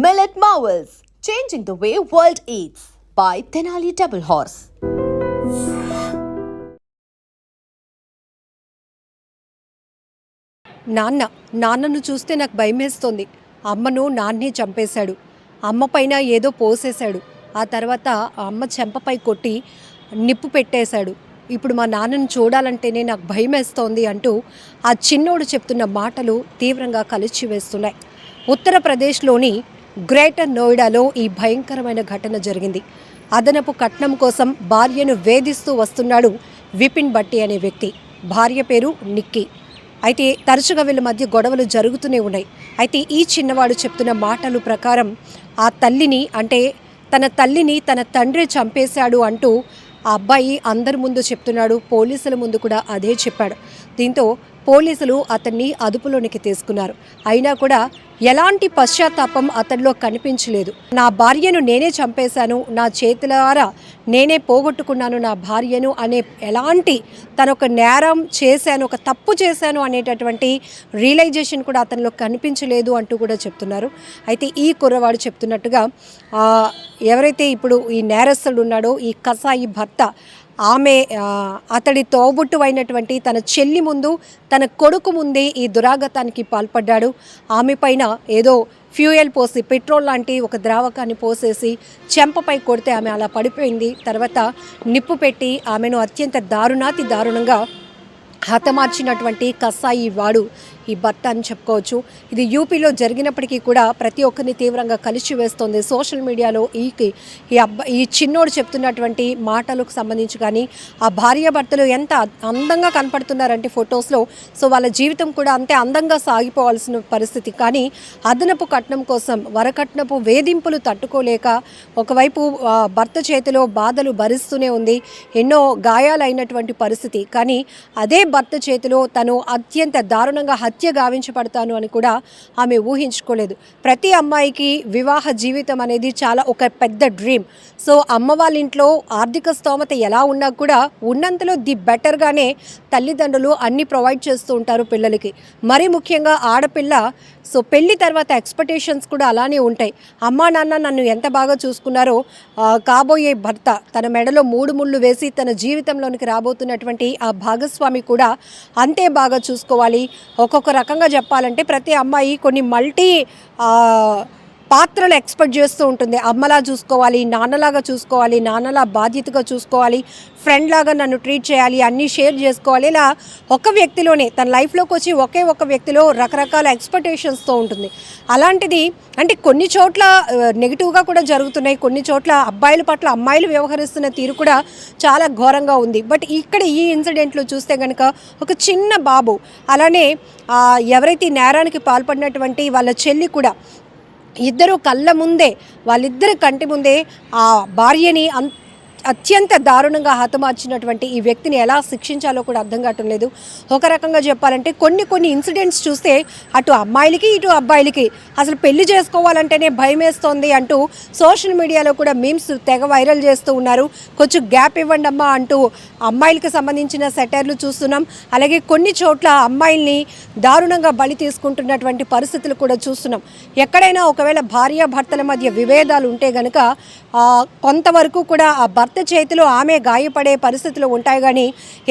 Millet Marvels, changing the way world eats by Tenali Double Horse. నాన్నను చూస్తే నాకు భయమేస్తోంది. అమ్మను నాన్నే చంపేశాడు. అమ్మ పైన ఏదో పోసేశాడు. ఆ తర్వాత ఆ అమ్మ చెంపపై కొట్టి నిప్పు పెట్టేశాడు. ఇప్పుడు మా నాన్నను చూడాలంటేనే నాకు భయమేస్తోంది అంటూ ఆ చిన్నోడు చెప్తున్న మాటలు తీవ్రంగా కలిచివేస్తున్నాయి. ఉత్తరప్రదేశ్లోని గ్రేటర్ నోయిడాలో ఈ భయంకరమైన ఘటన జరిగింది. అదనపు కట్నం కోసం భార్యను వేధిస్తూ వస్తున్నాడు విపిన్ భట్టి అనే వ్యక్తి. భార్య పేరు నిక్కీ. అయితే తరచుగా వీళ్ళ మధ్య గొడవలు జరుగుతూనే ఉన్నాయి. అయితే ఈ చిన్నవాడు చెప్తున్న మాటలు ప్రకారం ఆ తల్లిని అంటే తన తల్లిని తన తండ్రి చంపేశాడు అంటూ ఆ అబ్బాయి అందరి ముందు చెప్తున్నాడు. పోలీసుల ముందు కూడా అదే చెప్పాడు. దీంతో పోలీసులు అతన్ని అదుపులోనికి తీసుకున్నారు. అయినా కూడా ఎలాంటి పశ్చాత్తాపం అతనిలో కనిపించలేదు. నా భార్యను నేనే చంపేశాను, నా చేతులారా నేనే పోగొట్టుకున్నాను నా భార్యను అనే ఎలాంటి తనొక నేరం చేశాను, ఒక తప్పు చేశాను అనేటటువంటి రియలైజేషన్ కూడా అతనిలో కనిపించలేదు అంటూ కూడా చెప్తున్నారు. అయితే ఈ కుర్రవాడు చెప్తున్నట్టుగా ఎవరైతే ఇప్పుడు ఈ నేరస్తుడు ఉన్నాడో ఈ కసాయి భర్త ఆమె అతడి తోబుట్టు అయినటువంటి తన చెల్లి ముందు తన కొడుకు ముందే ఈ దురాగతానికి పాల్పడ్డాడు. ఆమె పైన ఏదో ఫ్యూయల్ పోసి పెట్రోల్ లాంటి ఒక ద్రావకాన్ని పోసేసి చెంపపై కొడితే ఆమె అలా పడిపోయింది. తర్వాత నిప్పు పెట్టి ఆమెను అత్యంత దారుణంగా హతమార్చినటువంటి కసాయి వాడు ఈ భర్త అని చెప్పుకోవచ్చు. ఇది యూపీలో జరిగినప్పటికీ కూడా ప్రతి ఒక్కరిని తీవ్రంగా కలిసివేస్తోంది. సోషల్ మీడియాలో ఈ చిన్నోడు చెప్తున్నటువంటి మాటలకు సంబంధించి కానీ ఆ భార్యాభర్తలు ఎంత అందంగా కనపడుతున్నారంటే ఫొటోస్లో, సో వాళ్ళ జీవితం కూడా అంతే అందంగా సాగిపోవాల్సిన పరిస్థితి. కానీ అదనపు కట్నం కోసం వరకట్నపు వేధింపులు తట్టుకోలేక ఒకవైపు భర్త చేతిలో బాధలు భరిస్తూనే ఉంది, ఎన్నో గాయాలైనటువంటి పరిస్థితి. కానీ అదే భర్త చేతిలో తను అత్యంత దారుణంగా హత్య గావించబడతాను అని కూడా ఆమె ఊహించుకోలేదు. ప్రతి అమ్మాయికి వివాహ జీవితం అనేది చాలా ఒక పెద్ద డ్రీమ్. సో అమ్మ వాళ్ళ ఇంట్లో ఆర్థిక స్తోమత ఎలా ఉన్నా కూడా ఉన్నంతలో ది బెటర్గానే తల్లిదండ్రులు అన్నీ ప్రొవైడ్ చేస్తూ ఉంటారు పిల్లలకి. మరీ ముఖ్యంగా ఆడపిల్ల, సో పెళ్లి తర్వాత ఎక్స్పెక్టేషన్స్ కూడా అలానే ఉంటాయి. అమ్మా నాన్న నన్ను ఎంత బాగా చూసుకున్నారో కాబోయే భర్త తన మెడలో 3 ముళ్ళు వేసి తన జీవితంలోనికి రాబోతున్నటువంటి ఆ భాగస్వామి కూడా అంతే బాగా చూసుకోవాలి. ఒక్కొక్క రకంగా చెప్పాలంటే ప్రతి అమ్మాయి కొన్ని మల్టీ పాత్రలు ఎక్స్పెక్ట్ చేస్తూ ఉంటుంది. అమ్మలా చూసుకోవాలి, నాన్నలాగా చూసుకోవాలి, నాన్నలా బాధ్యతగా చూసుకోవాలి, ఫ్రెండ్ లాగా నన్ను ట్రీట్ చేయాలి, అన్నీ షేర్ చేసుకోవాలి. ఇలా ఒక వ్యక్తిలోనే తన లైఫ్లోకి వచ్చి ఒకే ఒక వ్యక్తిలో రకరకాల ఎక్స్పెక్టేషన్స్తో ఉంటుంది. అలాంటిది అంటే కొన్ని చోట్ల నెగిటివ్గా కూడా జరుగుతున్నాయి, కొన్ని చోట్ల అబ్బాయిల పట్ల అమ్మాయిలు వ్యవహరిస్తున్న తీరు కూడా చాలా ఘోరంగా ఉంది. బట్ ఇక్కడ ఈ ఇన్సిడెంట్లో చూస్తే కనుక ఒక చిన్న బాబు, అలానే ఎవరైతే నేరానికి పాల్పడినటువంటి వాళ్ళ చెల్లి కూడా ఇద్దరు కళ్ళ ముందే, వాళ్ళిద్దరి కంటి ముందే ఆ భార్యని అత్యంత దారుణంగా హతమార్చినటువంటి ఈ వ్యక్తిని ఎలా శిక్షించాలో కూడా అర్థం కావటం లేదు. ఒక రకంగా చెప్పాలంటే కొన్ని ఇన్సిడెంట్స్ చూస్తే అటు అమ్మాయిలకి ఇటు అబ్బాయిలకి అసలు పెళ్లి చేసుకోవాలంటేనే భయమేస్తోంది అంటూ సోషల్ మీడియాలో కూడా మీమ్స్ తెగ వైరల్ చేస్తూ ఉన్నారు. కొంచెం గ్యాప్ ఇవ్వండి అమ్మా అంటూ అమ్మాయిలకు సంబంధించిన సెటైర్లు చూస్తున్నాం. అలాగే కొన్ని చోట్ల అమ్మాయిల్ని దారుణంగా బలి తీసుకుంటున్నటువంటి పరిస్థితులు కూడా చూస్తున్నాం. ఎక్కడైనా ఒకవేళ భార్యాభర్తల మధ్య విభేదాలు ఉంటే గనుక కొంతవరకు కూడా ఆ భర్త చేతిలో ఆమె గాయపడే పరిస్థితులు ఉంటాయి, కానీ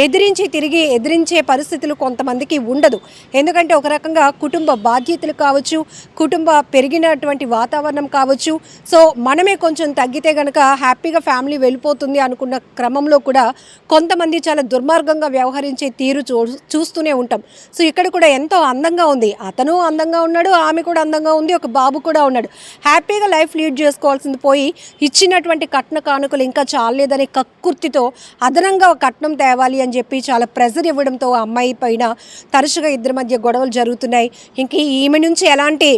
ఎదిరించే పరిస్థితులు కొంతమందికి ఉండదు. ఎందుకంటే ఒక రకంగా కుటుంబ బాధ్యతలు కావచ్చు, కుటుంబ పెరిగినటువంటి వాతావరణం కావచ్చు, సో మనమే కొంచెం తగ్గితే కనుక హ్యాపీగా ఫ్యామిలీ వెళ్ళిపోతుంది అనుకున్న క్రమంలో కూడా కొంతమంది చాలా దుర్మార్గంగా వ్యవహరించే తీరు చూస్తూనే ఉంటాం. సో ఇక్కడ కూడా ఎంతో అందంగా ఉంది, అతను అందంగా ఉన్నాడు, ఆమె కూడా అందంగా ఉంది, ఒక బాబు కూడా ఉన్నాడు. హ్యాపీగా లైఫ్ లీడ్ చేసుకోవాల్సింది పోయి ఇచ్చినటువంటి కట్న కానుకలు ఇంకా చాలేదని కక్కుర్తితో అదనంగా కట్నం తేవాలి అని చెప్పి చాలా ప్రెజర్ ఇవ్వడంతో ఆ అమ్మాయి పైన తరచుగా ఇద్దరి మధ్య గొడవలు జరుగుతున్నాయి. ఇంక ఈమె నుంచి ఎలాంటి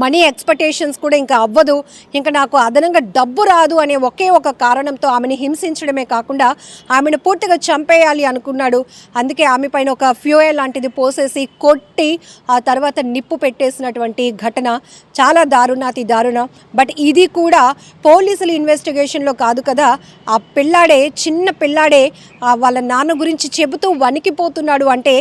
మనీ ఎక్స్పెక్టేషన్స్ కూడా ఇంకా అవ్వదు, ఇంకా నాకు అదనంగా డబ్బు రాదు అనే ఒకే ఒక కారణంతో ఆమెను హింసించడమే కాకుండా ఆమెను పూర్తిగా చంపేయాలి అనుకున్నాడు. అందుకే ఆమె పైన ఒక ఫ్యూయల్ లాంటిది పోసేసి కొట్టి ఆ తర్వాత నిప్పు పెట్టేసినటువంటి ఘటన చాలా దారుణం. బట్ ఇది కూడా పోలీసుల ఇన్వెస్టిగేషన్లో కాదు కదా, ఆ పిల్లాడే, చిన్న పిల్లాడే వాళ్ళ నాన్న గురించి చెబుతూ వణికిపోతున్నాడు అంటే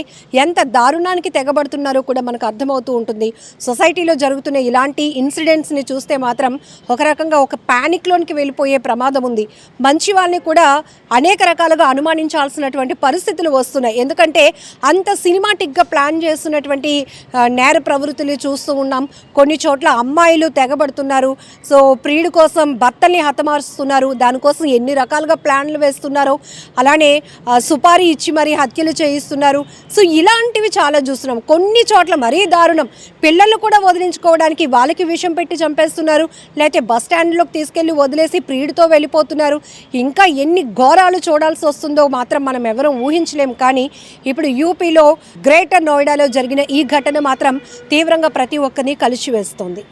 ఎంత దారుణానికి తెగబడుతున్నారో కూడా మనకు అర్థమవుతూ ఉంటుంది. సొసైటీలో జరుగుతున్న ఇలాంటి ఇన్సిడెంట్స్ని చూస్తే మాత్రం ఒక రకంగా ఒక ప్యానిక్లోనికి వెళ్ళిపోయే ప్రమాదం ఉంది. మంచి వాళ్ళని కూడా అనేక రకాలుగా అనుమానించాల్సినటువంటి పరిస్థితులు వస్తున్నాయి. ఎందుకంటే అంత సినిమాటిక్గా ప్లాన్ చేస్తున్నటువంటి నేర ప్రవృత్తులు చూస్తూ ఉన్నాం. కొన్ని చోట్ల అమ్మాయిలు తెగబడుతున్నారు. సో ప్రియుడి కోసం భర్తల్ని హతమారుస్తున్నారు. దానికోసం ఎన్ని రకాలుగా ప్లాన్లు వేస్తున్నారో, అలానే సుపారీ ఇచ్చి మరీ హత్యలు చేయిస్తున్నారు. సో ఇలాంటివి చాలా చూస్తున్నాం. కొన్ని చోట్ల మరీ దారుణం, పిల్లలు కూడా వదిలించుకోవడానికి వాళ్ళకి విషం పెట్టి చంపేస్తున్నారు, లేకపోతే బస్ స్టాండ్లోకి తీసుకెళ్లి వదిలేసి ప్రియుడితో వెళ్ళిపోతున్నారు. ఇంకా ఎన్ని ఘోరాలు చూడాల్సి వస్తుందో మాత్రం మనం ఎవరూ ఊహించలేం. కానీ ఇప్పుడు యూపీలో గ్రేటర్ నోయిడాలో జరిగిన ఈ ఘటన మాత్రం తీవ్రంగా ప్రతి ఒక్కరిని కలిసివేస్తోంది.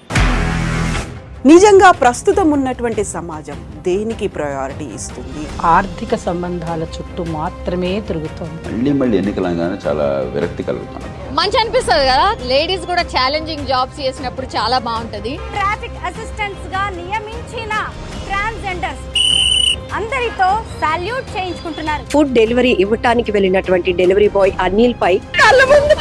నిజంగా ప్రస్తుతం ఉన్నటువంటి సమాజం దేనికి ప్రయారిటీ ఇస్తుంది? ఆర్థిక సంబంధాల చుట్టూ మాత్రమే తిరుగుతుంది. మళ్ళీ ఎన్నికలంగానే చాలా విరక్తి కలుగుతాను. మంచి అనిపిస్తుంది కదా, లేడీస్ కూడా ఛాలెంజింగ్ జాబ్స్ చేసినప్పుడు చాలా బాగుంటది. ట్రాఫిక్ అసిస్టెంట్స్ గా నియమించిన ట్రాన్స్జెండర్స్ అందరితో సాల్యూట్ చేయించుకుంటున్నారు. ఫుడ్ డెలివరీ ఇవ్వటానికి వెళ్ళినటువంటి డెలివరీ బాయ్ అనిల్ పై కళ్ళ ముందు